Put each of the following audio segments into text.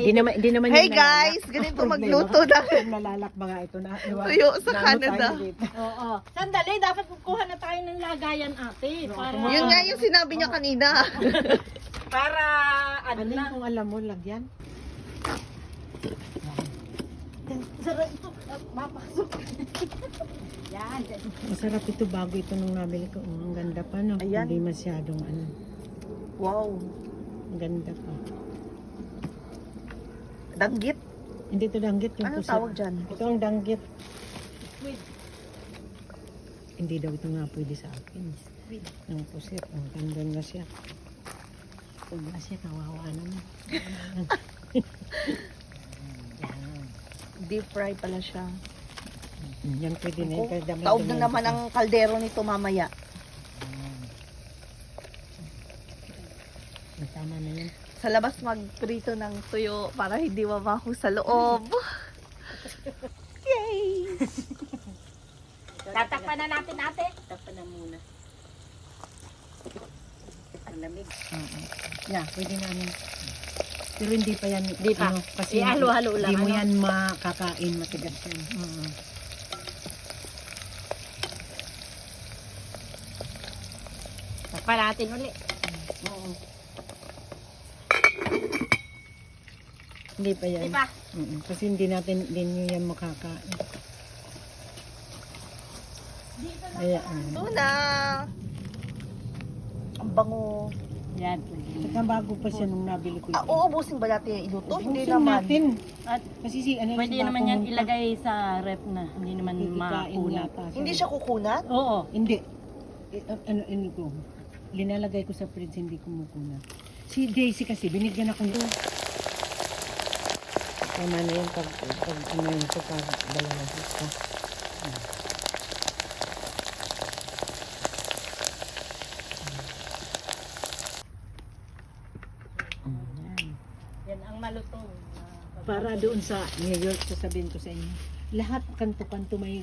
Hindi naman Hey yung guys, ganito magluto na. nalalakba nga ito na. Tuyo sa Canada. Oo. Sandali, dapat kukuha na tayo ng lagayan ate. Para, Yun nga yung sinabi niya kanina. para Ano kung alam mo, lagyan? Sarap ito. Mapasok. Yan. Masarap ito bago ito nung nabili ko. Ang ganda pa, no? Ayan. Hindi masyadong ano. Wow. Ang ganda pa. Danggit? Hindi ito danggit. Yung Anong pusit. tawag dyan? Ito ang danggit. Hindi daw ito nga pwede sa akin. Ang pusit. Ang tandon na siya. Huwag na siya. Kawawa naman. Deep fry pala siya. Yan pwede na yun. Taob na naman ang kaldero nito mamaya. Tama na yun. Sa labas magprito ng tuyo para hindi mabaho sa loob. Yay! Tatakpan na natin ate. Tapan na muna. Ang lamig. Yeah, pwede namin. Pero hindi pa yan. Hindi pa. Kasi Ihalo-halo lang, hindi mo ano? yan makakain. Matigas yan. Takpan natin ulit. Oo. Hindi pa yan. Di ba? Kasi hindi nyo yan makakain. Kaya, Tuna! Ang bango. Yan. saka bago pa siya nung nabili ko. Uubusin ba natin yung iluto? Hindi Ubusin naman. natin. At Kasi si ano, pwede si naman Bako yan Munta, ilagay sa ref na. Hindi naman kikikain makunat. yata siya. Hindi siya kukunat? Oo. Hindi. Ano ko? Linalagay ko sa fridge, hindi kumukunat. Si Daisy kasi, binigyan ako nito. Tama na yun pag ano yun ito, pag dalawa ito. Yan ang malutong. Para doon sa New York, sasabihin ko sa inyo, lahat kanto-kanto may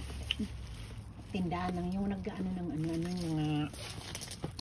tindahan ng yung nag-ano ng ano, mga